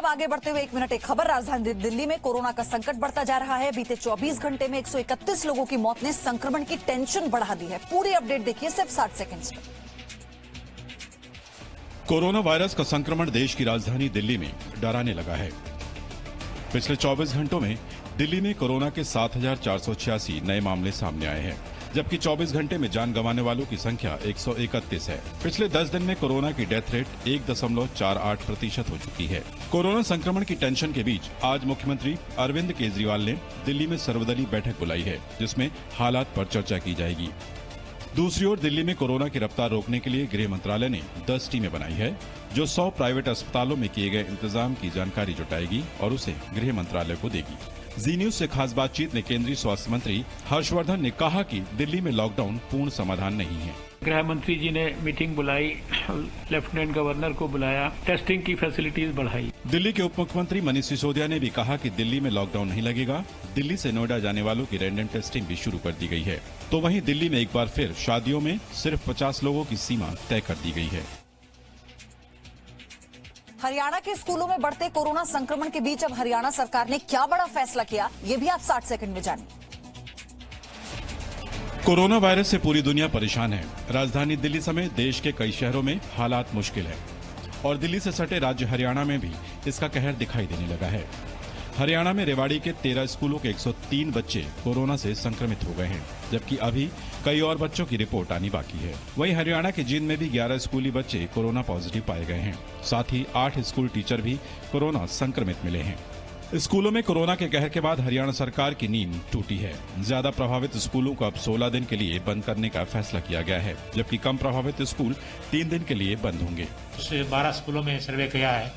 अब आगे बढ़ते हुए 1 मिनट एक खबर। राजधानी दिल्ली में कोरोना का संकट बढ़ता जा रहा है। बीते 24 घंटे में 131 लोगों की मौत ने संक्रमण की टेंशन बढ़ा दी है। पूरी अपडेट देखिए सिर्फ 60 सेकंड्स में। कोरोना वायरस का संक्रमण देश की राजधानी दिल्ली में डराने लगा है। पिछले 24 घंटों में दिल्ली में कोरोना के 7,486 नए मामले सामने आए हैं, जबकि 24 घंटे में जान गंवाने वालों की संख्या 131 है। पिछले 10 दिन में कोरोना की डेथ रेट 1.48% हो चुकी है। कोरोना संक्रमण की टेंशन के बीच आज मुख्यमंत्री अरविंद केजरीवाल ने दिल्ली में सर्वदलीय बैठक बुलाई है, जिसमें हालात पर चर्चा की जाएगी। दूसरी ओर दिल्ली में कोरोना की रफ्तार रोकने के लिए गृह मंत्रालय ने 10 टीमें बनाई है, जो 100 प्राइवेट अस्पतालों में किए गए इंतजाम की जानकारी जुटाएगी और उसे गृह मंत्रालय को देगी। जी न्यूज से खास बातचीत में केंद्रीय स्वास्थ्य मंत्री हर्षवर्धन ने कहा कि दिल्ली में लॉकडाउन पूर्ण समाधान नहीं है। गृह मंत्री जी ने मीटिंग बुलाई, लेफ्टिनेंट गवर्नर को बुलाया, टेस्टिंग की फैसिलिटीज बढ़ाई। दिल्ली के उप मुख्यमंत्री मनीष सिसोदिया ने भी कहा कि दिल्ली में लॉकडाउन नहीं लगेगा। दिल्ली से नोएडा जाने वालों की रैंडम टेस्टिंग भी शुरू कर दी गई है। तो वहीं दिल्ली में एक बार फिर शादियों में सिर्फ 50 लोगों की सीमा तय कर दी गई है। हरियाणा के स्कूलों में बढ़ते कोरोना संक्रमण के बीच अब हरियाणा सरकार ने क्या बड़ा फैसला किया, ये भी आप 60 सेकंड में जानिए। कोरोना वायरस से पूरी दुनिया परेशान है। राजधानी दिल्ली समेत देश के कई शहरों में हालात मुश्किल है और दिल्ली से सटे राज्य हरियाणा में भी इसका कहर दिखाई देने लगा है। हरियाणा में रेवाड़ी के 13 स्कूलों के 103 बच्चे कोरोना से संक्रमित हो गए हैं, जबकि अभी कई और बच्चों की रिपोर्ट आनी बाकी है। वहीं हरियाणा के जींद में भी 11 स्कूली बच्चे कोरोना पॉजिटिव पाए गए हैं। साथ ही 8 स्कूल टीचर भी कोरोना संक्रमित मिले हैं। स्कूलों में कोरोना के कहर के बाद हरियाणा सरकार की नींद टूटी है। ज्यादा प्रभावित स्कूलों को अब 16 दिन के लिए बंद करने का फैसला किया गया है, जबकि कम प्रभावित स्कूल 3 दिन के लिए बंद होंगे। 12 स्कूलों में सर्वे किया है,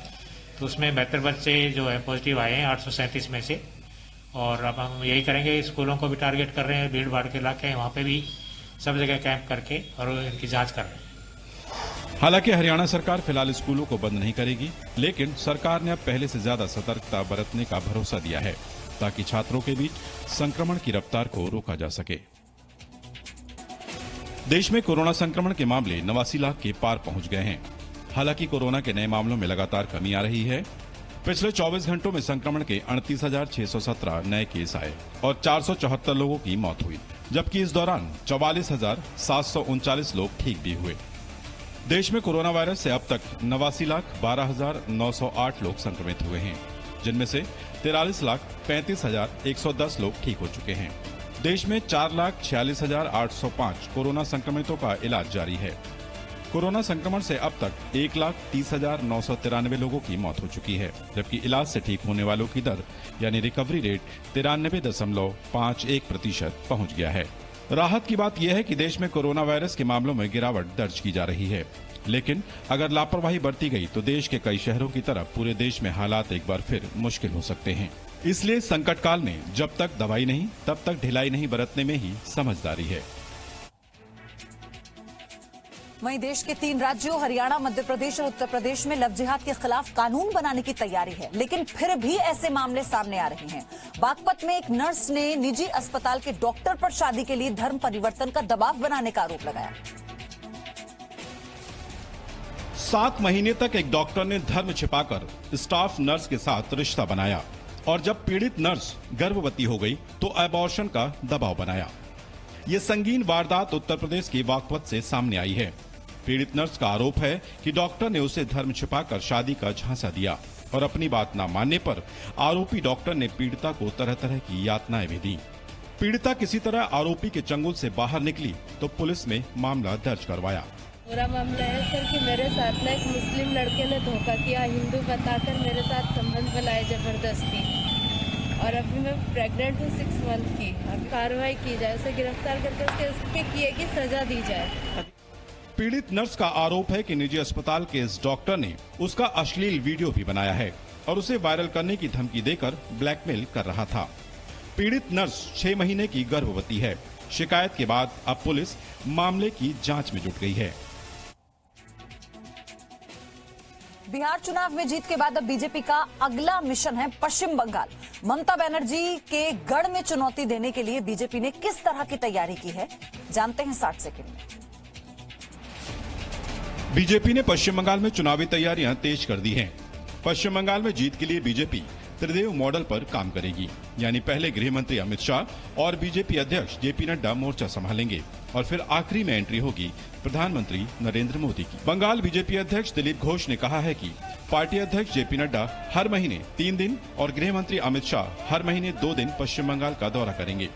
तो उसमें 72 बच्चे जो है पॉजिटिव आए हैं 837 में से। और अब हम यही करेंगे, स्कूलों को भी टारगेट कर रहे हैं, भीड़ भाड़ के इलाके हैं, वहाँ पे भी सब जगह कैंप करके और इनकी जांच कर रहे हैं। हालांकि हरियाणा सरकार फिलहाल स्कूलों को बंद नहीं करेगी, लेकिन सरकार ने अब पहले से ज्यादा सतर्कता बरतने का भरोसा दिया है, ताकि छात्रों के बीच संक्रमण की रफ्तार को रोका जा सके। देश में कोरोना संक्रमण के मामले 89 लाख के पार पहुंच गए हैं। हालांकि कोरोना के नए मामलों में लगातार कमी आ रही है। पिछले 24 घंटों में संक्रमण के 38,617 नए केस आए और 474 लोगों की मौत हुई, जबकि इस दौरान 44,739 लोग ठीक भी हुए। देश में कोरोना वायरस से अब तक 89,12,908 लोग संक्रमित हुए हैं, जिनमें से 43,35,110 लोग ठीक हो चुके हैं। देश में 4,46,805 कोरोना संक्रमितों का इलाज जारी है। कोरोना संक्रमण से अब तक 1,30,993 लोगों की मौत हो चुकी है, जबकि इलाज से ठीक होने वालों की दर यानी रिकवरी रेट 93.51% पहुंच गया है। राहत की बात यह है कि देश में कोरोना वायरस के मामलों में गिरावट दर्ज की जा रही है, लेकिन अगर लापरवाही बरती गई तो देश के कई शहरों की तरह पूरे देश में हालात एक बार फिर मुश्किल हो सकते हैं। इसलिए संकट काल में जब तक दवाई नहीं तब तक ढिलाई नहीं बरतने में ही समझदारी है। वहीं देश के 3 राज्यों हरियाणा, मध्य प्रदेश और उत्तर प्रदेश में लव जिहाद के खिलाफ कानून बनाने की तैयारी है, लेकिन फिर भी ऐसे मामले सामने आ रहे हैं। बागपत में एक नर्स ने निजी अस्पताल के डॉक्टर पर शादी के लिए धर्म परिवर्तन का दबाव बनाने का आरोप लगाया। 7 महीने तक एक डॉक्टर ने धर्म छिपाकर स्टाफ नर्स के साथ रिश्ता बनाया और जब पीड़ित नर्स गर्भवती हो गई तो अबॉर्शन का दबाव बनाया। ये संगीन वारदात उत्तर प्रदेश के बागपत से सामने आई है। पीड़ित नर्स का आरोप है कि डॉक्टर ने उसे धर्म छिपाकर शादी का झांसा दिया और अपनी बात न मानने पर आरोपी डॉक्टर ने पीड़िता को तरह तरह की यातनाएं भी दी। पीड़िता किसी तरह आरोपी के चंगुल से बाहर निकली तो पुलिस में मामला दर्ज करवाया। पूरा मामला है सर कि मेरे साथ ना एक मुस्लिम लड़के ने धोखा किया, हिंदू बताकर मेरे साथ संबंध बनाए जबरदस्ती, और अभी मैं प्रेग्नेंट हूँ 6 मंथ की। अब कार्रवाई की जाए, उसे गिरफ्तार करके उसके किए की सजा दी जाए। पीड़ित नर्स का आरोप है कि निजी अस्पताल के इस डॉक्टर ने उसका अश्लील वीडियो भी बनाया है और उसे वायरल करने की धमकी देकर ब्लैकमेल कर रहा था। पीड़ित नर्स 6 महीने की गर्भवती है। शिकायत के बाद अब पुलिस मामले की जांच में जुट गई है। बिहार चुनाव में जीत के बाद अब बीजेपी का अगला मिशन है पश्चिम बंगाल। ममता बनर्जी के गढ़ में चुनौती देने के लिए बीजेपी ने किस तरह की तैयारी की है, जानते हैं 60 सेकंड में। बीजेपी ने पश्चिम बंगाल में चुनावी तैयारियां तेज कर दी हैं। पश्चिम बंगाल में जीत के लिए बीजेपी त्रिदेव मॉडल पर काम करेगी, यानी पहले गृह मंत्री अमित शाह और बीजेपी अध्यक्ष जेपी नड्डा मोर्चा संभालेंगे और फिर आखिरी में एंट्री होगी प्रधानमंत्री नरेंद्र मोदी की। बंगाल बीजेपी अध्यक्ष दिलीप घोष ने कहा है कि पार्टी अध्यक्ष जेपी नड्डा हर महीने 3 दिन और गृह मंत्री अमित शाह हर महीने 2 दिन पश्चिम बंगाल का दौरा करेंगे।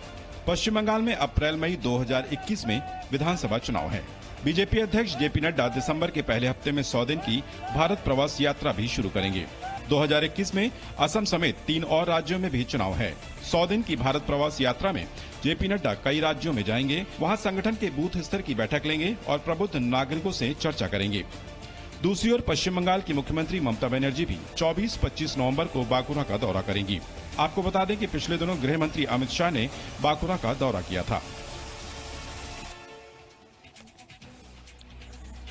पश्चिम बंगाल में अप्रैल मई 2021 में विधानसभा चुनाव है। बीजेपी अध्यक्ष जेपी नड्डा दिसंबर के पहले हफ्ते में 100 दिन की भारत प्रवास यात्रा भी शुरू करेंगे। 2021 में असम समेत 3 और राज्यों में भी चुनाव है। 100 दिन की भारत प्रवास यात्रा में जेपी नड्डा कई राज्यों में जाएंगे, वहां संगठन के बूथ स्तर की बैठक लेंगे और प्रबुद्ध नागरिकों से चर्चा करेंगे। दूसरी ओर पश्चिम बंगाल की मुख्यमंत्री ममता बनर्जी भी 24-25 नवंबर को बांकुरा का दौरा करेंगी। आपको बता दें कि पिछले दिनों गृह मंत्री अमित शाह ने बांकुरा का दौरा किया था।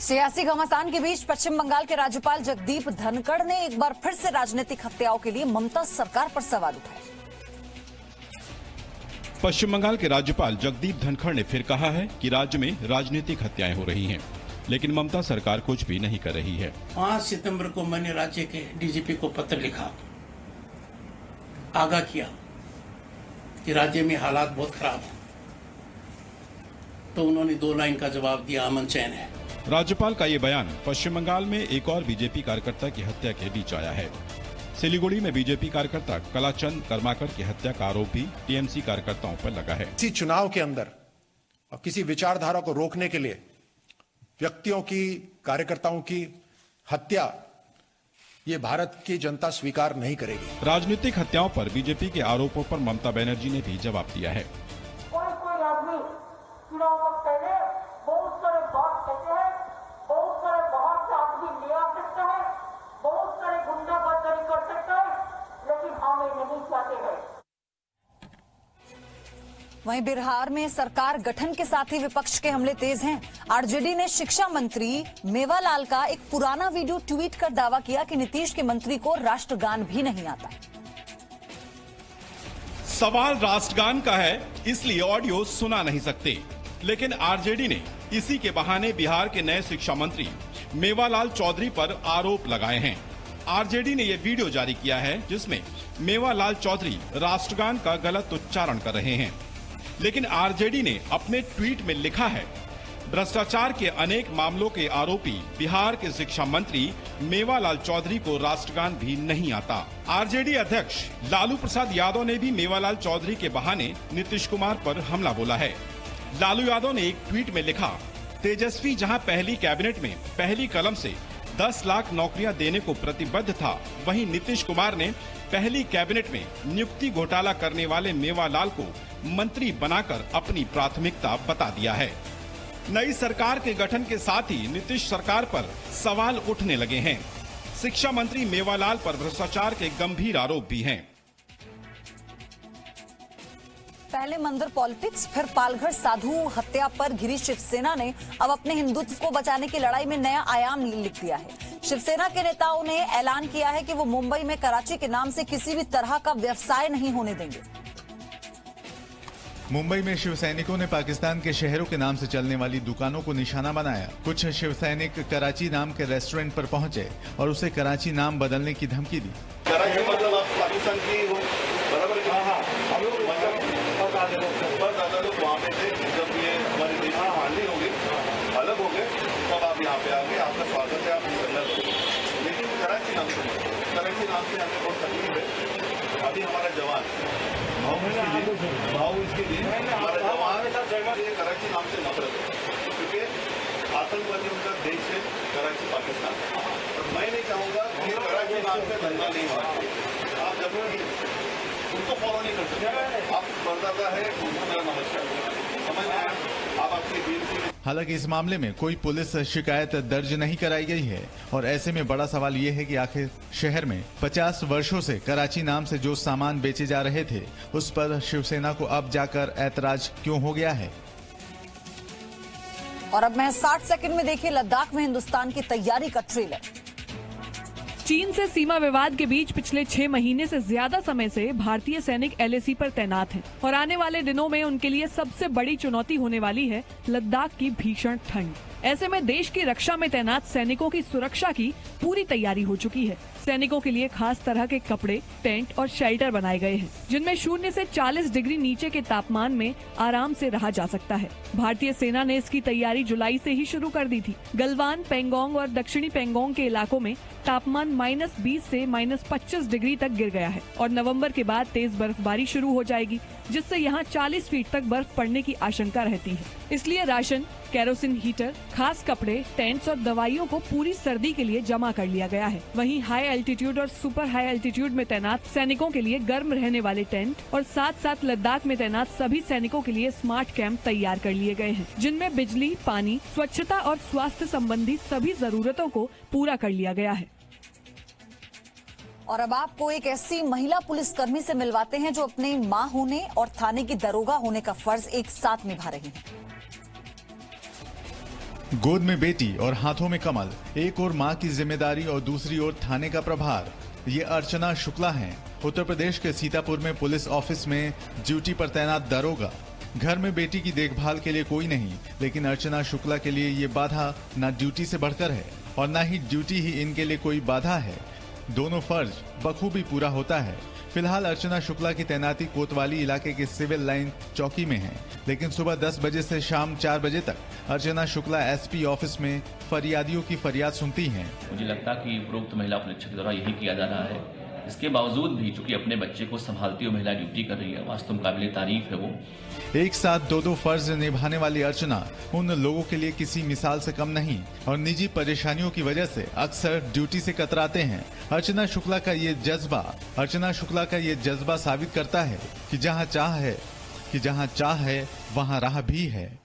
सियासी घमासान के बीच पश्चिम बंगाल के राज्यपाल जगदीप धनखड़ ने एक बार फिर से राजनीतिक हत्याओं के लिए ममता सरकार पर सवाल उठाए। पश्चिम बंगाल के राज्यपाल जगदीप धनखड़ ने फिर कहा है कि राज्य में राजनीतिक हत्याएं हो रही हैं, लेकिन ममता सरकार कुछ भी नहीं कर रही है। 5 सितंबर को मैंने राज्य के डीजीपी को पत्र लिखा, आगाह किया कि राज्य में हालात बहुत खराब हैं, तो उन्होंने 2 लाइन का जवाब दिया, अमन चैन है। राज्यपाल का ये बयान पश्चिम बंगाल में एक और बीजेपी कार्यकर्ता की हत्या के बीच आया है। सिलीगुड़ी में बीजेपी कार्यकर्ता कलाचंद कर्माकर की हत्या का आरोप भी टीएमसी कार्यकर्ताओं पर लगा है। किसी चुनाव के अंदर और किसी विचारधारा को रोकने के लिए व्यक्तियों की, कार्यकर्ताओं की हत्या ये भारत की जनता स्वीकार नहीं करेगी। राजनीतिक हत्याओं पर बीजेपी के आरोपों पर ममता बनर्जी ने भी जवाब दिया है। कोई आदमी चुनाव को पहले बहुत सारे बात कहते हैं, बहुत सारे बाहर से आदमी ले आ सकता है, बहुत सारे गुंडागर्दी कर सकता है, लेकिन हमें नहीं चाहते हैं। वहीं बिहार में सरकार गठन के साथ ही विपक्ष के हमले तेज हैं। आरजेडी ने शिक्षा मंत्री मेवालाल का एक पुराना वीडियो ट्वीट कर दावा किया कि नीतीश के मंत्री को राष्ट्रगान भी नहीं आता। सवाल राष्ट्रगान का है, इसलिए ऑडियो सुना नहीं सकते, लेकिन आरजेडी ने इसी के बहाने बिहार के नए शिक्षा मंत्री मेवालाल चौधरी पर आरोप लगाए हैं। आरजेडी ने यह वीडियो जारी किया है जिसमें मेवालाल चौधरी राष्ट्रगान का गलत उच्चारण कर रहे हैं, लेकिन आरजेडी ने अपने ट्वीट में लिखा है, भ्रष्टाचार के अनेक मामलों के आरोपी बिहार के शिक्षा मंत्री मेवालाल चौधरी को राष्ट्रगान भी नहीं आता। आरजेडी अध्यक्ष लालू प्रसाद यादव ने भी मेवालाल चौधरी के बहाने नीतीश कुमार पर हमला बोला है। लालू यादव ने एक ट्वीट में लिखा, तेजस्वी जहां पहली कैबिनेट में पहली कलम से 10 लाख नौकरियां देने को प्रतिबद्ध था, वहीं नीतीश कुमार ने पहली कैबिनेट में नियुक्ति घोटाला करने वाले मेवालाल को मंत्री बनाकर अपनी प्राथमिकता बता दिया है। नई सरकार के गठन के साथ ही नीतीश सरकार पर सवाल उठने लगे हैं। शिक्षा मंत्री मेवालाल पर भ्रष्टाचार के गंभीर आरोप भी हैं। पहले मंदिर पॉलिटिक्स, फिर पालघर साधु हत्या पर घिरी शिवसेना ने अब अपने हिंदुत्व को बचाने की लड़ाई में नया आयाम लिख दिया है। शिवसेना के नेताओं ने ऐलान किया है कि वो मुंबई में कराची के नाम से किसी भी तरह का व्यवसाय नहीं होने देंगे। मुंबई में शिव सैनिकों ने पाकिस्तान के शहरों के नाम से चलने वाली दुकानों को निशाना बनाया। कुछ शिव सैनिक कराची नाम के रेस्टोरेंट पर पहुंचे और उसे कराची नाम बदलने की धमकी दी। कराची मतलब आप पाकिस्तान की हो, बराबर? हम लोग लोग वहाँ पे थे, जब ये हमारी देश में हानि हो गई, अलग हो गए, तब आप यहाँ पे आ गए, आपका स्वागत है, आप जन्नत हो गए। लेकिन कराची नाम से हमें बहुत तकलीफ है। अभी हमारा जवान भाव इसके लिए हमारा जवान कराची नाम से नफरत है, क्योंकि आतंकवादी उनका देश है कराची पाकिस्तान। और मैं नहीं चाहूंगा कि कराची नाम से दंगा नहीं हुआ। आप जब उनको फॉलो नहीं कर सकते, आप करदाता है, उनको मेरा नमस्कार, समझ में आया? आप अपनी दिल से। हालांकि इस मामले में कोई पुलिस शिकायत दर्ज नहीं कराई गई है और ऐसे में बड़ा सवाल ये है कि आखिर शहर में 50 वर्षों से कराची नाम से जो सामान बेचे जा रहे थे उस पर शिवसेना को अब जाकर ऐतराज क्यों हो गया है। और अब मैं 60 सेकंड में देखिए लद्दाख में हिंदुस्तान की तैयारी का ट्रेलर। चीन से सीमा विवाद के बीच पिछले 6 महीने से ज्यादा समय से भारतीय सैनिक LAC पर तैनात हैं और आने वाले दिनों में उनके लिए सबसे बड़ी चुनौती होने वाली है लद्दाख की भीषण ठंड। ऐसे में देश की रक्षा में तैनात सैनिकों की सुरक्षा की पूरी तैयारी हो चुकी है। सैनिकों के लिए खास तरह के कपड़े, टेंट और शेल्टर बनाए गए हैं, जिनमें 0 से 40 डिग्री नीचे के तापमान में आराम से रहा जा सकता है। भारतीय सेना ने इसकी तैयारी जुलाई से ही शुरू कर दी थी। गलवान, पेंगोंग और दक्षिणी पेंगोंग के इलाकों में तापमान -20 से -25 डिग्री तक गिर गया है और नवंबर के बाद तेज बर्फबारी शुरू हो जाएगी, जिससे यहाँ 40 फीट तक बर्फ पड़ने की आशंका रहती है। इसलिए राशन, केरोसिन हीटर, खास कपड़े, टेंट्स और दवाइयों को पूरी सर्दी के लिए जमा कर लिया गया है। वहीं हाई एल्टीट्यूड और सुपर हाई एल्टीट्यूड में तैनात सैनिकों के लिए गर्म रहने वाले टेंट और साथ साथ लद्दाख में तैनात सभी सैनिकों के लिए स्मार्ट कैंप तैयार कर लिए गए हैं, जिनमें बिजली, पानी, स्वच्छता और स्वास्थ्य संबंधी सभी जरूरतों को पूरा कर लिया गया है। और अब आपको एक ऐसी महिला पुलिसकर्मी से मिलवाते हैं जो अपने मां होने और थाने की दरोगा होने का फर्ज एक साथ निभा रही है। गोद में बेटी और हाथों में कमल, एक और मां की जिम्मेदारी और दूसरी ओर थाने का प्रभार। ये अर्चना शुक्ला हैं, उत्तर प्रदेश के सीतापुर में पुलिस ऑफिस में ड्यूटी पर तैनात दरोगा। घर में बेटी की देखभाल के लिए कोई नहीं, लेकिन अर्चना शुक्ला के लिए ये बाधा न ड्यूटी से बढ़कर है और न ही ड्यूटी ही इनके लिए कोई बाधा है। दोनों फर्ज बखूबी पूरा होता है। फिलहाल अर्चना शुक्ला की तैनाती कोतवाली इलाके के सिविल लाइन चौकी में है, लेकिन सुबह 10 बजे से शाम 4 बजे तक अर्चना शुक्ला एसपी ऑफिस में फरियादियों की फरियाद सुनती हैं। मुझे लगता कि उपरोक्त महिला पुलिस द्वारा यही किया जा रहा है। इसके बावजूद भी चूंकि अपने बच्चे को संभालती हुई महिला ड्यूटी कर रही है, वास्तव में काबिल तारीफ है वो। एक साथ दो फर्ज निभाने वाली अर्चना उन लोगों के लिए किसी मिसाल से कम नहीं और निजी परेशानियों की वजह से अक्सर ड्यूटी से कतराते हैं। अर्चना शुक्ला का ये जज्बा साबित करता है कि जहां चाह है वहां राह भी है।